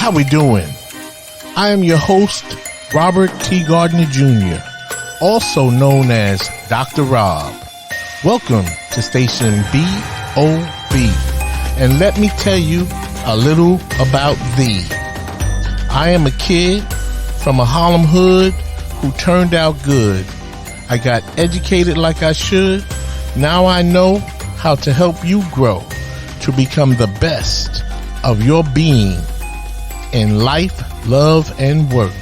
How we doing? I am your host, Robert T. Gardner Jr., also known as Dr. Rob. Welcome to Station BOB, and let me tell you a little about thee. I am a kid from a Harlem hood who turned out good. I got educated like I should. Now I know how to help you grow to become the best of your being in life, love, and work.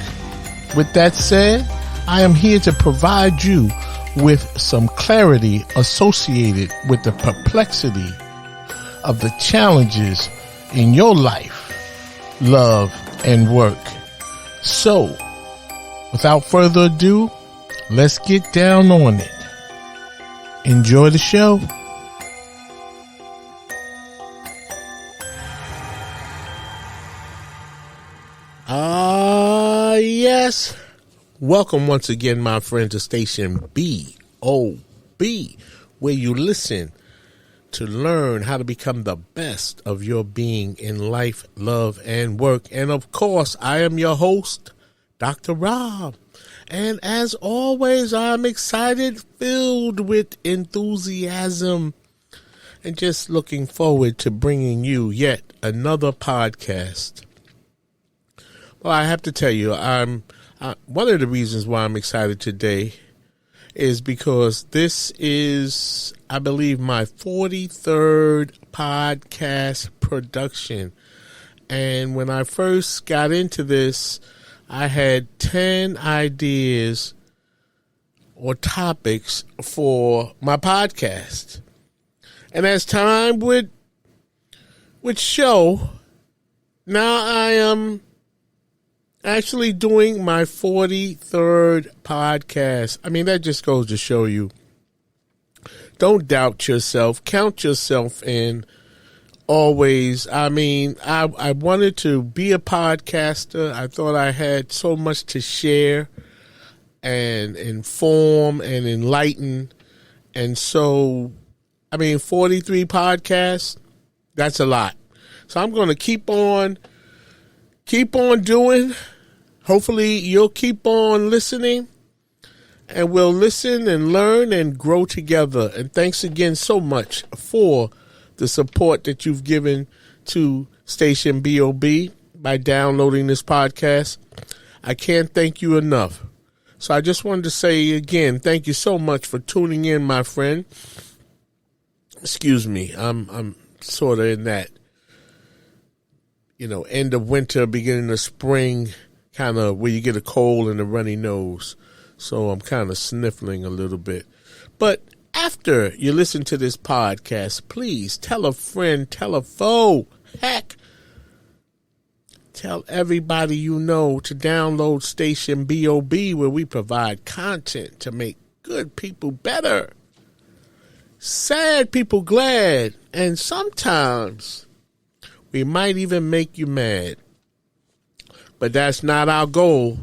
With that said, I am here to provide you with some clarity associated with the perplexity of the challenges in your life, love, and work. So, without further ado, let's get down on it. Enjoy the show. Yes. Welcome once again, my friend, to Station BOB, where you listen to learn how to become the best of your being in life, love, and work. And of course, I am your host, Dr. Rob. And as always, I'm excited, filled with enthusiasm, and just looking forward to bringing you yet another podcast. Well, I have to tell you, one of the reasons why I'm excited today is because this is, I believe, my 43rd podcast production. And when I first got into this, I had 10 ideas or topics for my podcast. And as time would show, now I am actually doing my 43rd podcast. I mean, that just goes to show you, don't doubt yourself, count yourself in always. I mean, I wanted to be a podcaster. I thought I had so much to share and inform and enlighten. And so, I mean, 43 podcasts, that's a lot. So I'm going to keep on doing. Hopefully you'll keep on listening, and we'll listen and learn and grow together. And thanks again so much for the support that you've given to Station BOB by downloading this podcast. I can't thank you enough. So I just wanted to say again, thank you so much for tuning in, my friend. Excuse me, I'm sort of in that, end of winter, beginning of spring, kind of where you get a cold and a runny nose. So I'm kind of sniffling a little bit. But after you listen to this podcast, please tell a friend, tell a foe, heck, tell everybody you know to download Station BOB, where we provide content to make good people better, sad people glad, and sometimes we might even make you mad. But that's not our goal.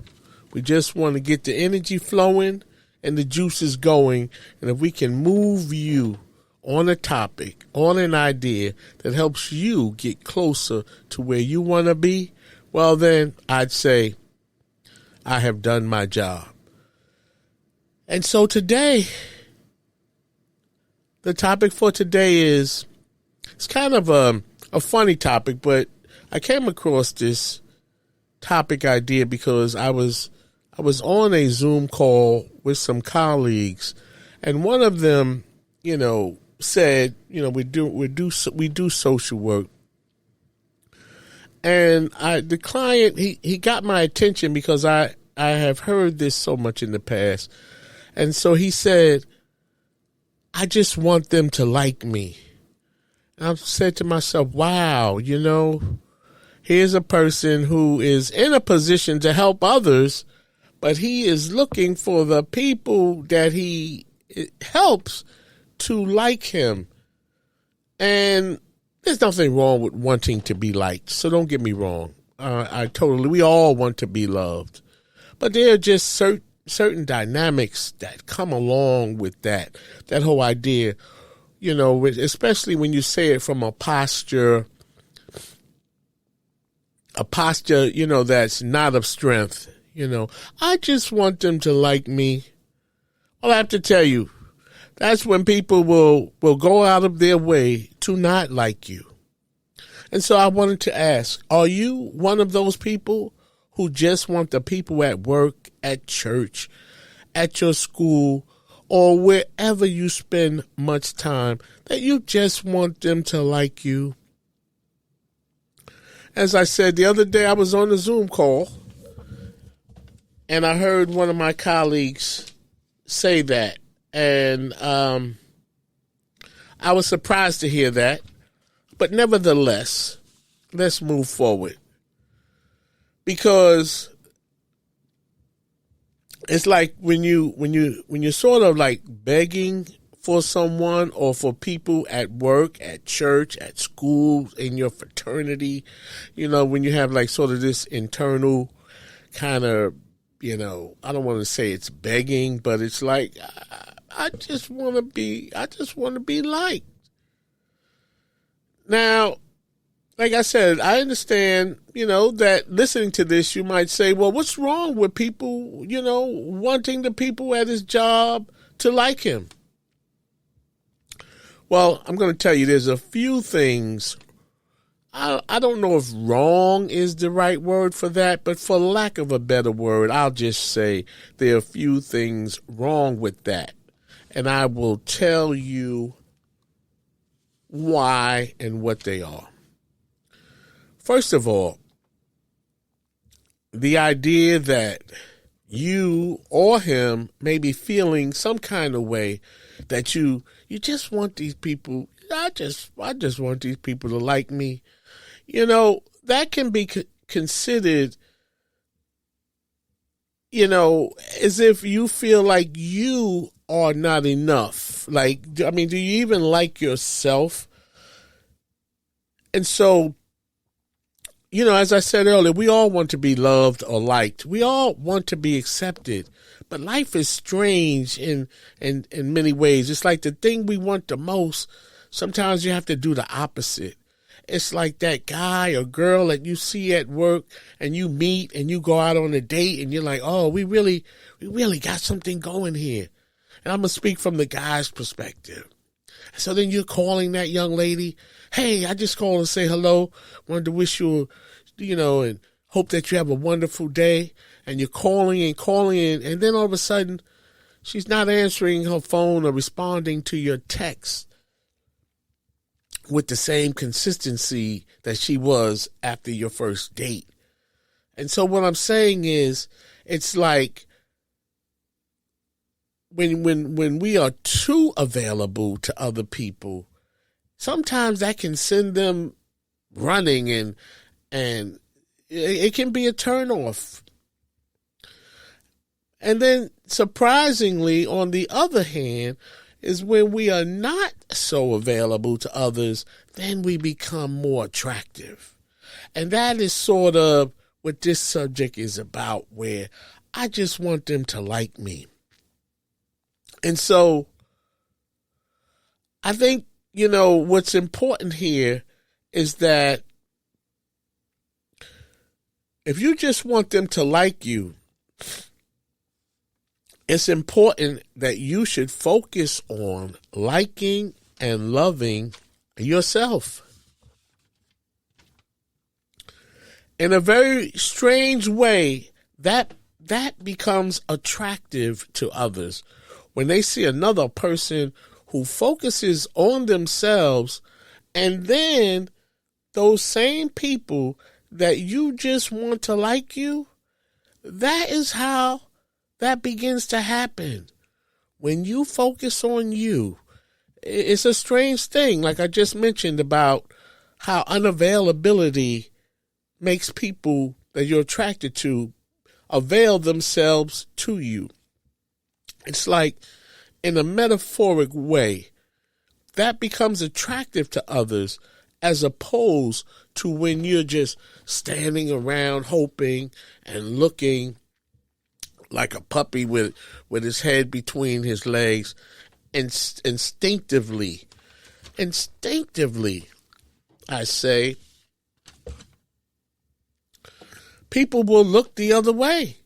We just want to get the energy flowing and the juices going. And if we can move you on a topic, on an idea that helps you get closer to where you want to be, well, then I'd say I have done my job. And so today, the topic for today is, it's kind of a funny topic, but I came across this topic idea because I was on a Zoom call with some colleagues, and one of them, said, we do social work, and the client he got my attention because I have heard this so much in the past, and so he said, I just want them to like me. And I said to myself, wow, here's a person who is in a position to help others, but he is looking for the people that he helps to like him. And there's nothing wrong with wanting to be liked, so don't get me wrong. We all want to be loved. But there are just certain dynamics that come along with that whole idea, especially when you say it from a posture a posture, that's not of strength. I just want them to like me. Well, I have to tell you, that's when people will go out of their way to not like you. And so I wanted to ask, are you one of those people who just want the people at work, at church, at your school, or wherever you spend much time, that you just want them to like you? As I said the other day, I was on a Zoom call, and I heard one of my colleagues say that. And I was surprised to hear that. But nevertheless, let's move forward. Because it's like when you're sort of like begging for someone or for people at work, at church, at school, in your fraternity, when you have like sort of this internal kind of, I don't want to say it's begging, but it's like, I just want to be liked. Now, like I said, I understand, that listening to this, you might say, well, what's wrong with people, wanting the people at his job to like him? Well, I'm going to tell you, there's a few things. I don't know if wrong is the right word for that, but for lack of a better word, I'll just say there are a few things wrong with that. And I will tell you why and what they are. First of all, the idea that you or him may be feeling some kind of way that you just want these people, I just want these people to like me. That can be considered, as if you feel like you are not enough. Like, do you even like yourself? And so, as I said earlier, we all want to be loved or liked. We all want to be accepted. But life is strange in many ways. It's like the thing we want the most, sometimes you have to do the opposite. It's like that guy or girl that you see at work and you meet and you go out on a date and you're like, oh, we really got something going here. And I'm going to speak from the guy's perspective. So then you're calling that young lady, hey, I just called to say hello. Wanted to wish you, and hope that you have a wonderful day. And you're calling, and then all of a sudden, she's not answering her phone or responding to your text with the same consistency that she was after your first date. And so what I'm saying is, it's like when we are too available to other people, sometimes that can send them running and it can be a turnoff. And then surprisingly, on the other hand, is when we are not so available to others, then we become more attractive. And that is sort of what this subject is about, where I just want them to like me. And so I think, what's important here is that if you just want them to like you, it's important that you should focus on liking and loving yourself. In a very strange way, that becomes attractive to others. When they see another person who focuses on themselves, and then those same people that you just want to like you, that is how that begins to happen. When you focus on you, it's a strange thing, like I just mentioned about how unavailability makes people that you're attracted to avail themselves to you. It's like, in a metaphoric way, that becomes attractive to others as opposed to when you're just standing around hoping and looking like a puppy with his head between his legs, and instinctively, I say, people will look the other way.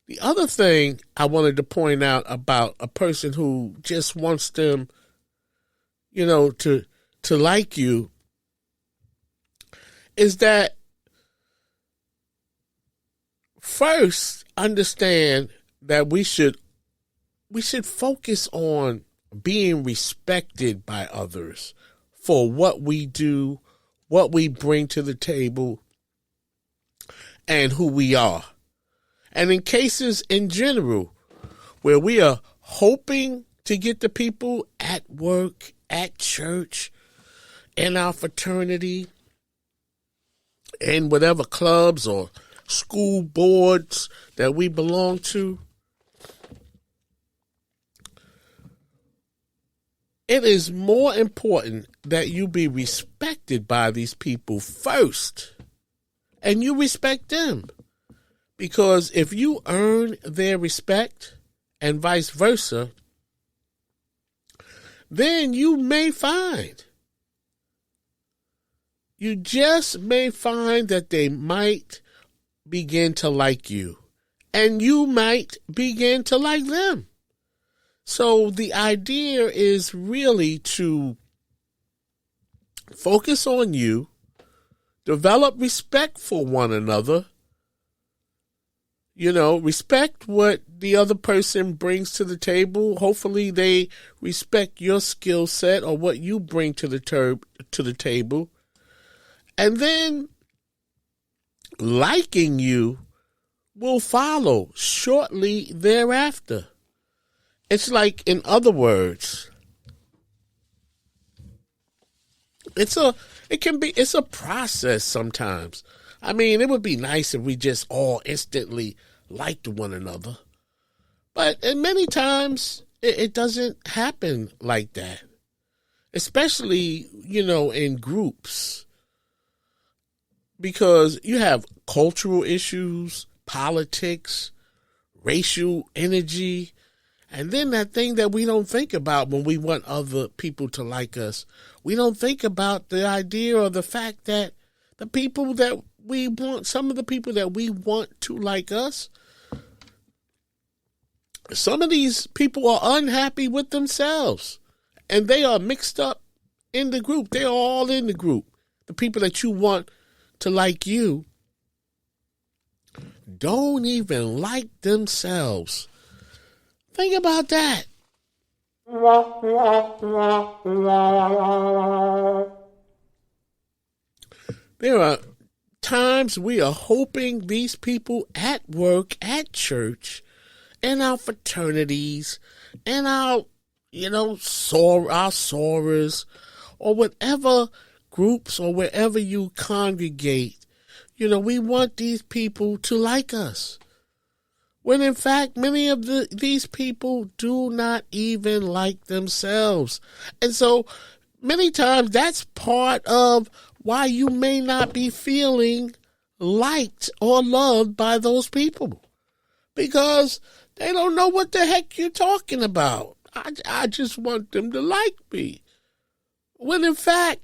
The other thing I wanted to point out about a person who just wants them, to like you is that first understand that we should focus on being respected by others for what we do, what we bring to the table, and who we are. And in cases in general where we are hoping to get the people at work, at church, in our fraternity, in whatever clubs or school boards that we belong to, it is more important that you be respected by these people first, and you respect them. Because if you earn their respect and vice versa, then you just may find that they might begin to like you, and you might begin to like them. So the idea is really to focus on you, develop respect for one another, respect what the other person brings to the table. Hopefully they respect your skill set or what you bring to the table. And then liking you will follow shortly thereafter. It's like, in other words, it's a process sometimes. I mean, it would be nice if we just all instantly liked one another. But many times it doesn't happen like that. Especially, in groups. Because you have cultural issues, politics, racial energy, and then that thing that we don't think about when we want other people to like us. We don't think about the idea or the fact that the people that we want, some of the people that we want to like us, some of these people are unhappy with themselves, and they are mixed up in the group. They're all in the group. The people that you want to like you don't even like themselves. Think about that. There are times we are hoping these people at work, at church, in our fraternities, in our, our sorors, or whatever groups or wherever you congregate, we want these people to like us. When in fact, many of these people do not even like themselves. And so many times that's part of why you may not be feeling liked or loved by those people. Because they don't know what the heck you're talking about. I just want them to like me. When in fact,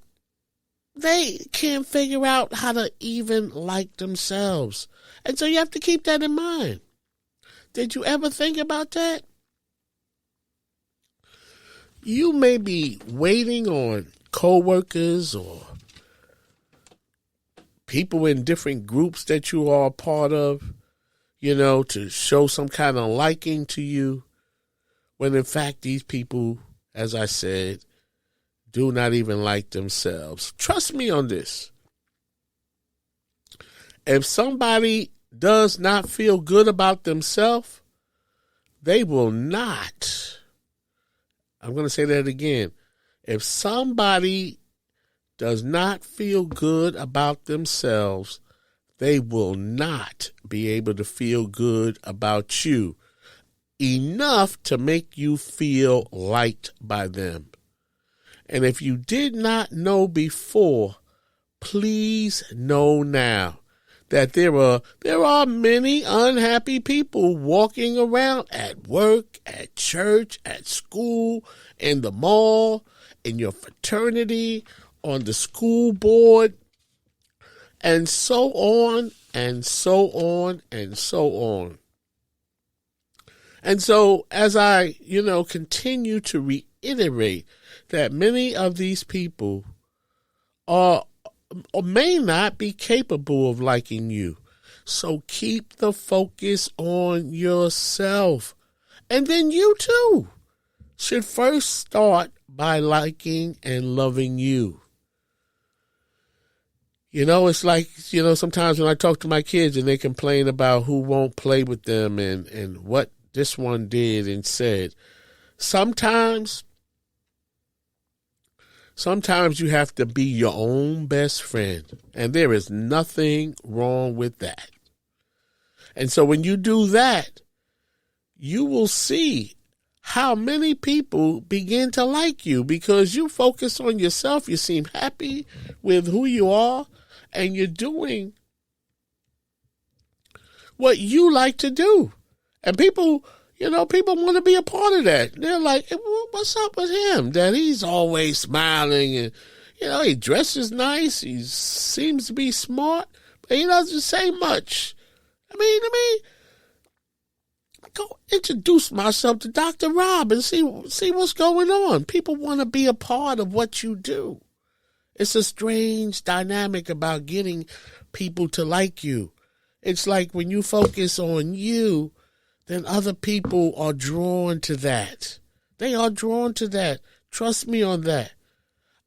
they can't figure out how to even like themselves. And so you have to keep that in mind. Did you ever think about that? You may be waiting on coworkers or people in different groups that you are a part of, to show some kind of liking to you, when in fact these people, as I said, do not even like themselves. Trust me on this. If somebody does not feel good about themselves, they will not. I'm going to say that again. If somebody does not feel good about themselves, they will not be able to feel good about you enough to make you feel liked by them. And if you did not know before, please know now that there are many unhappy people walking around at work, at church, at school, in the mall, in your fraternity, on the school board. and so on and so on and so on. And so as I, continue to reiterate that many of these people are or may not be capable of liking you. So keep the focus on yourself. And then you too should first start by liking and loving you. It's like, sometimes when I talk to my kids and they complain about who won't play with them and what this one did and said. Sometimes you have to be your own best friend, and there is nothing wrong with that. And so when you do that, you will see how many people begin to like you because you focus on yourself. You seem happy with who you are, and you're doing what you like to do. And people want to be a part of that. They're like, hey, what's up with him? That he's always smiling and, he dresses nice. He seems to be smart, but he doesn't say much. I mean, go introduce myself to Dr. Rob and see what's going on. People want to be a part of what you do. It's a strange dynamic about getting people to like you. It's like when you focus on you, then other people are drawn to that. They are drawn to that. Trust me on that.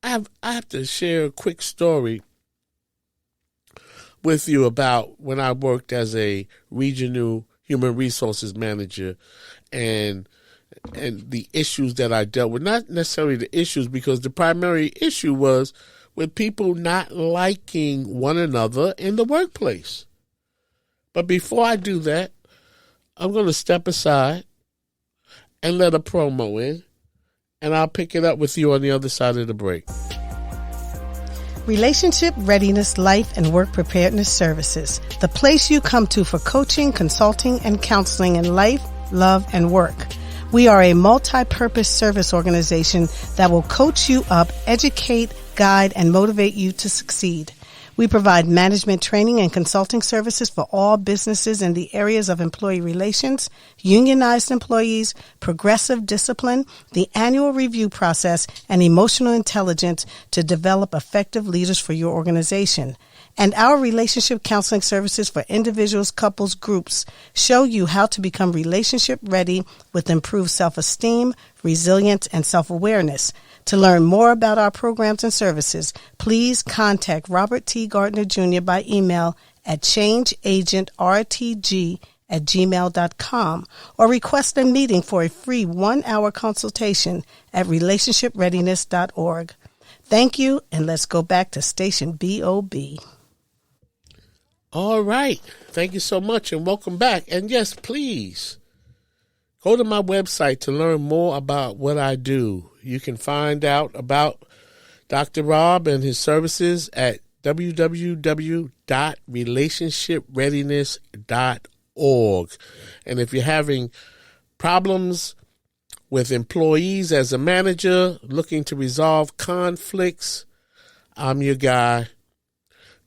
I have to share a quick story with you about when I worked as a regional human resources manager and the issues that I dealt with. Not necessarily the issues, because the primary issue was with people not liking one another in the workplace. But before I do that, I'm going to step aside and let a promo in, and I'll pick it up with you on the other side of the break. Relationship Readiness Life and Work Preparedness Services, the place you come to for coaching, consulting, and counseling in life, love, and work. We are a multi-purpose service organization that will coach you up, educate, guide, and motivate you to succeed. We provide management training and consulting services for all businesses in the areas of employee relations, unionized employees, progressive discipline, the annual review process, and emotional intelligence to develop effective leaders for your organization. And our relationship counseling services for individuals, couples, groups show you how to become relationship ready with improved self-esteem, resilience, and self-awareness. To learn more about our programs and services, please contact Robert T. Gardner Jr. by email at changeagentrtg@gmail.com or request a meeting for a free 1-hour consultation at relationshipreadiness.org. Thank you, and let's go back to Station BOB. All right. Thank you so much, and welcome back. And yes, please go to my website to learn more about what I do. You can find out about Dr. Rob and his services at www.relationshipreadiness.org. And if you're having problems with employees as a manager looking to resolve conflicts, I'm your guy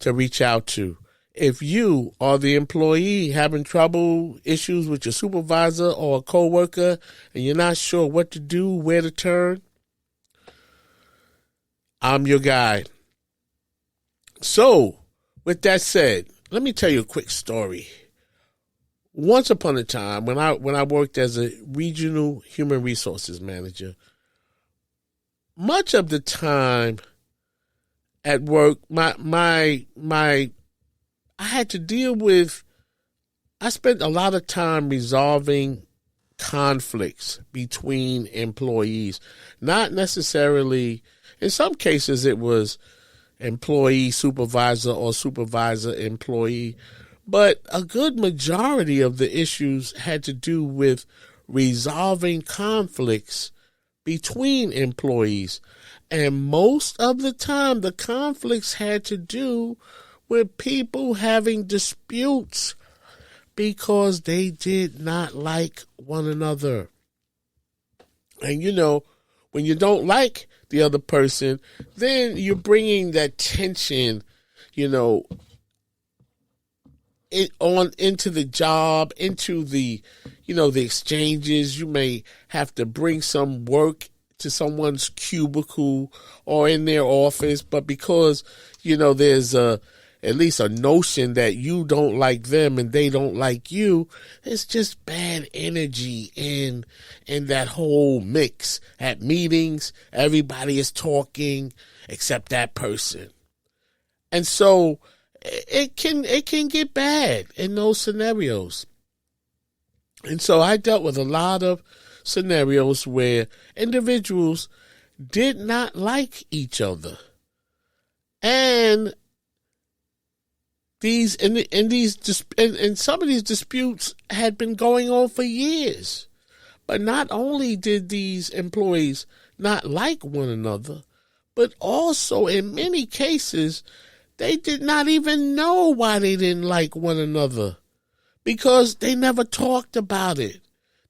to reach out to. If you are the employee having issues with your supervisor or a coworker, and you're not sure what to do, where to turn, I'm your guy. So, with that said, let me tell you a quick story. Once upon a time, when I worked as a regional human resources manager, much of the time at work, I spent a lot of time resolving conflicts between employees. Not necessarily, in some cases it was employee supervisor or supervisor employee, but a good majority of the issues had to do with resolving conflicts between employees. And most of the time the conflicts had to do with people having disputes because they did not like one another. And when you don't like the other person, then you're bringing that tension, into the job, into the, the exchanges. You may have to bring some work to someone's cubicle or in their office, but because, there's at least a notion that you don't like them and they don't like you, it's just bad energy in that whole mix. At meetings, everybody is talking except that person. And so it can get bad in those scenarios. And so I dealt with a lot of scenarios where individuals did not like each other. And some of these disputes had been going on for years. But not only did these employees not like one another, but also in many cases, they did not even know why they didn't like one another, because they never talked about it.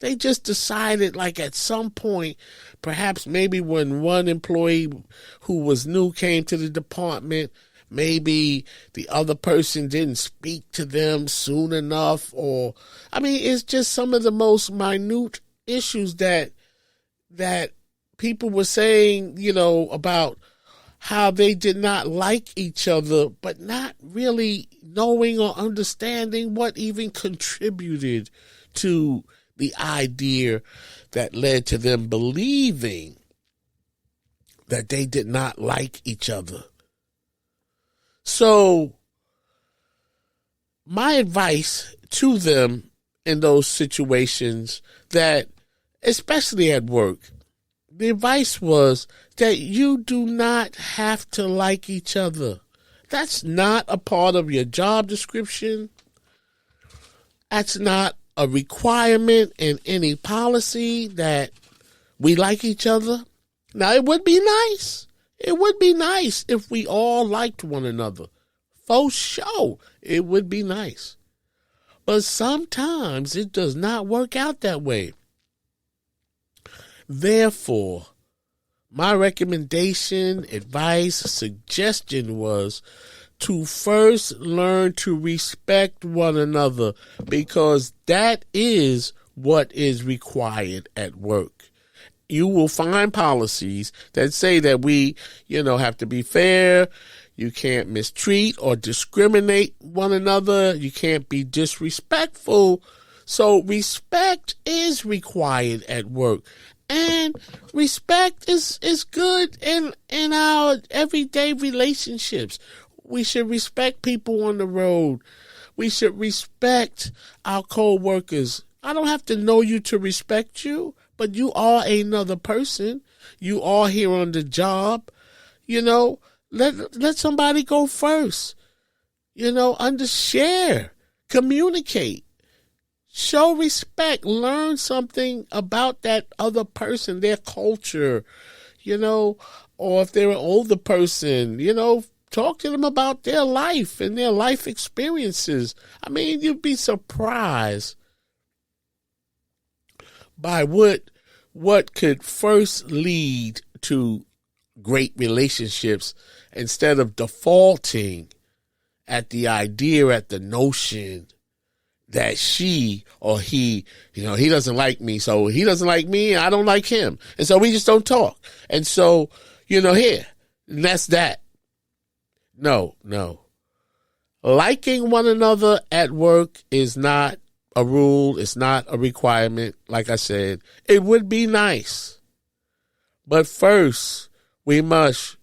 They just decided, like, at some point, perhaps maybe when one employee who was new came to the department, maybe the other person didn't speak to them soon enough, it's just some of the most minute issues that people were saying, about how they did not like each other, but not really knowing or understanding what even contributed to the idea that led to them believing that they did not like each other. So my advice to them in those situations, that especially at work, the advice was that you do not have to like each other. That's not a part of your job description. That's not a requirement in any policy that we like each other. Now, it would be nice. It would be nice if we all liked one another. For sure, it would be nice. But sometimes it does not work out that way. Therefore, my recommendation, advice, suggestion was to first learn to respect one another, because that is what is required at work. You will find policies that say that we, have to be fair. You can't mistreat or discriminate one another. You can't be disrespectful. So respect is required at work. And respect is good in our everyday relationships. We should respect people on the road. We should respect our co-workers. I don't have to know you to respect you, but you are another person. You are here on the job. Let somebody go first. Share, communicate. Show respect. Learn something about that other person, their culture, or if they're an older person, talk to them about their life and their life experiences. You'd be surprised by what could first lead to great relationships, instead of defaulting at the idea, at the notion that she or he, he doesn't like me, so he doesn't like me, I don't like him. And so we just don't talk. And so, and that's that. No. Liking one another at work is not a rule. It's not a requirement. Like I said, it would be nice. But first, we must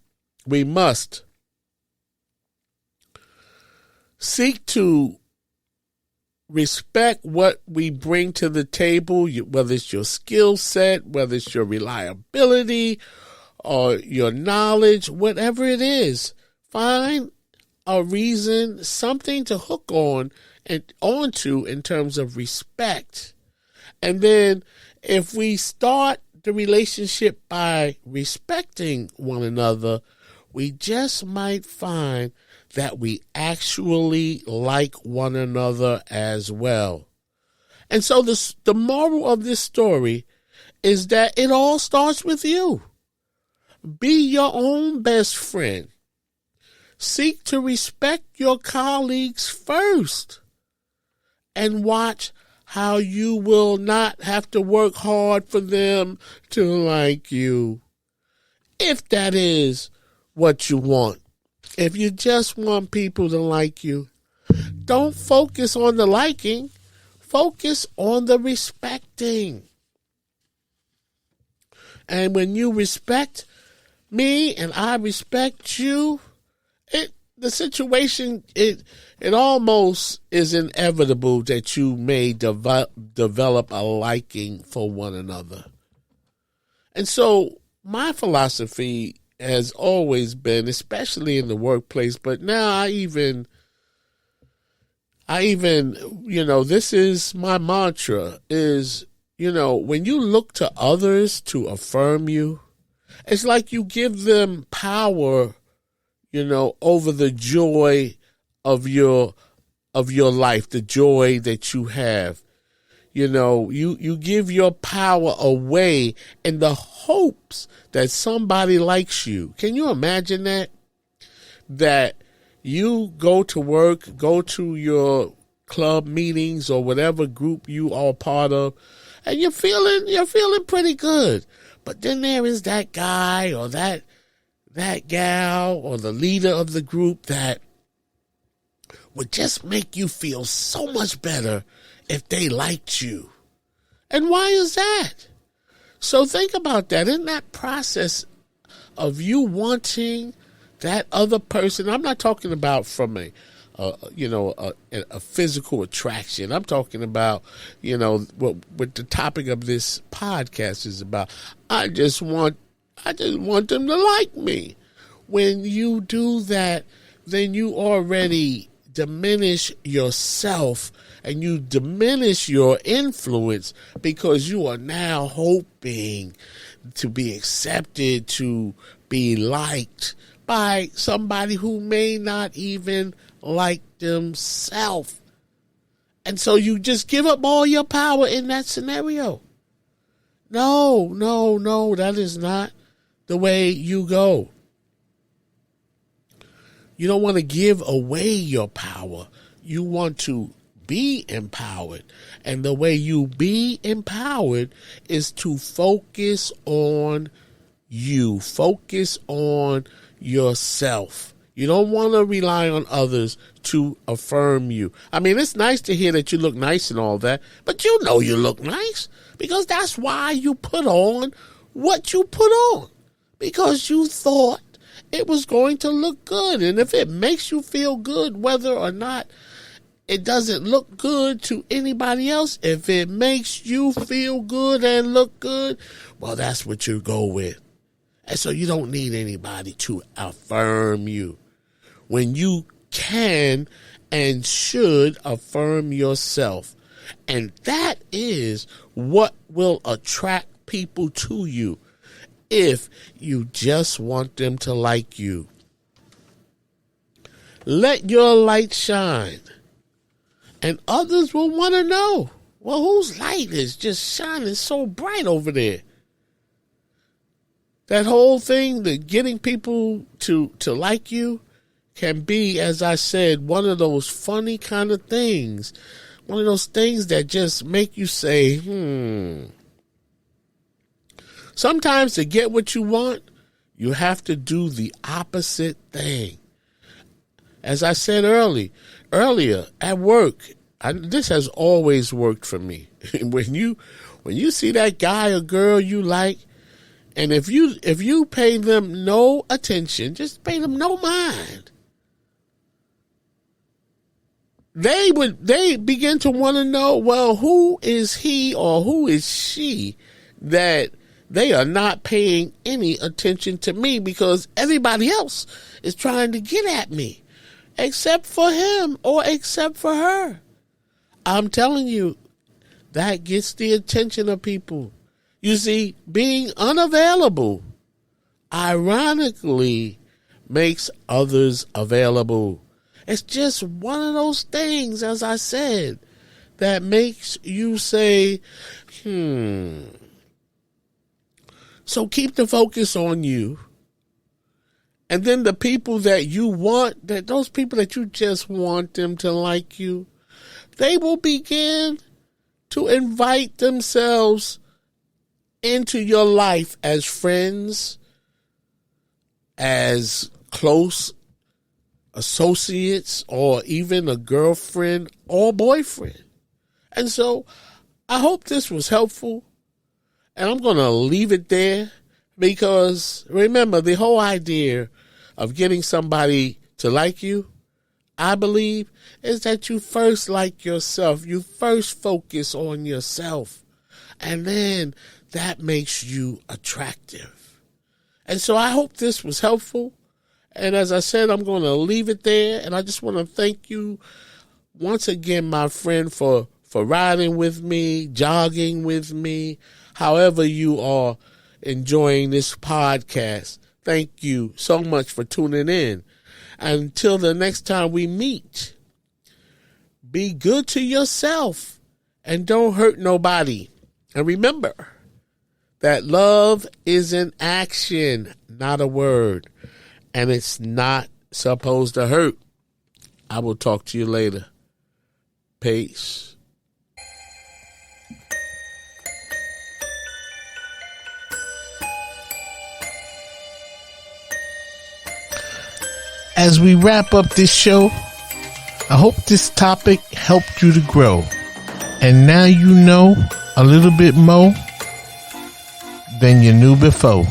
seek to respect what we bring to the table, whether it's your skill set, whether it's your reliability or your knowledge, whatever it is. Find a reason, something to hook on and onto in terms of respect. And then if we start the relationship by respecting one another, we just might find that we actually like one another as well. And so the moral of this story is that it all starts with you. Be your own best friend. Seek to respect your colleagues first. and watch how you will not have to work hard for them to like you. If that is what you want. If you just want people to like you, don't focus on the liking. Focus on the respecting. And when you respect me and I respect you, the situation, it almost is inevitable that you may develop a liking for one another. And so my philosophy has always been, especially in the workplace, but now I even, this is my mantra is, when you look to others to affirm you, it's like you give them power, over the joy of your life, the joy that you have. You give your power away in the hopes that somebody likes you. Can you imagine that? That you go to work, go to your club meetings or whatever group you are part of, and you're feeling pretty good. But then there is that guy or that gal or the leader of the group that would just make you feel so much better if they liked you. And why is that? So think about that. In that process of you wanting that other person, I'm not talking about from a physical attraction. I'm talking about, what the topic of this podcast is about. I just want them to like me. When you do that, then you already diminish yourself and you diminish your influence because you are now hoping to be accepted, to be liked by somebody who may not even like themselves. And so you just give up all your power in that scenario. No, that is not the way you go. You don't want to give away your power. You want to be empowered. And the way you be empowered is to focus on you. Focus on yourself. You don't want to rely on others to affirm you. I mean, it's nice to hear that you look nice and all that, but you know you look nice because that's why you put on what you put on, because you thought it was going to look good. And if it makes you feel good, whether or not it doesn't look good to anybody else, if it makes you feel good and look good, well, that's what you go with. And so you don't need anybody to affirm you. When you can and should affirm yourself. And that is what will attract people to you if you just want them to like you. Let your light shine. And others will want to know, well, whose light is just shining so bright over there? That whole thing, the getting people to like you, can be, as I said, one of those funny kind of things. One of those things that just make you say, Sometimes to get what you want, you have to do the opposite thing. As I said earlier, at work, this has always worked for me. When you see that guy or girl you like, and if you pay them no attention, just pay them no mind, they begin to want to know, well, who is he or who is she that they are not paying any attention to me, because everybody else is trying to get at me except for him or except for her. I'm telling you, that gets the attention of people. You see, being unavailable ironically makes others available. It's just one of those things, as I said, that makes you say, So keep the focus on you. And then the people that you want, that those people that you just want them to like you, they will begin to invite themselves into your life as friends, as close associates, or even a girlfriend or boyfriend. And so I hope this was helpful, and I'm going to leave it there, because remember, the whole idea of getting somebody to like you, I believe, is that you first like yourself. You first focus on yourself, and then that makes you attractive. And so I hope this was helpful. And as I said, I'm going to leave it there. And I just want to thank you once again, my friend, for riding with me, jogging with me, however you are enjoying this podcast. Thank you so much for tuning in. Until the next time we meet, be good to yourself and don't hurt nobody. And remember that love is an action, not a word. And it's not supposed to hurt. I will talk to you later. Peace. As we wrap up this show, I hope this topic helped you to grow. And now you know a little bit more than you knew before.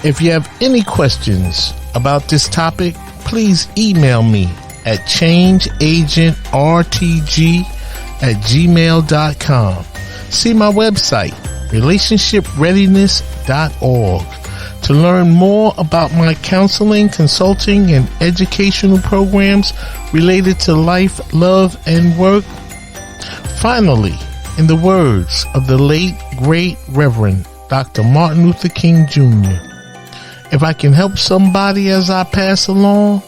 If you have any questions about this topic, please email me at changeagentrtg@gmail.com. See my website, relationshipreadiness.org, to learn more about my counseling, consulting, and educational programs related to life, love, and work. Finally, in the words of the late, great Reverend Dr. Martin Luther King Jr., if I can help somebody as I pass along,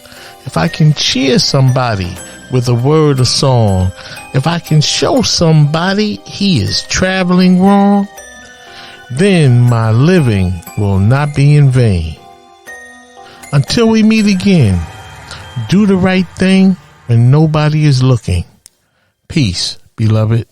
if I can cheer somebody with a word or song, if I can show somebody he is traveling wrong, then my living will not be in vain. Until we meet again, do the right thing when nobody is looking. Peace, beloved.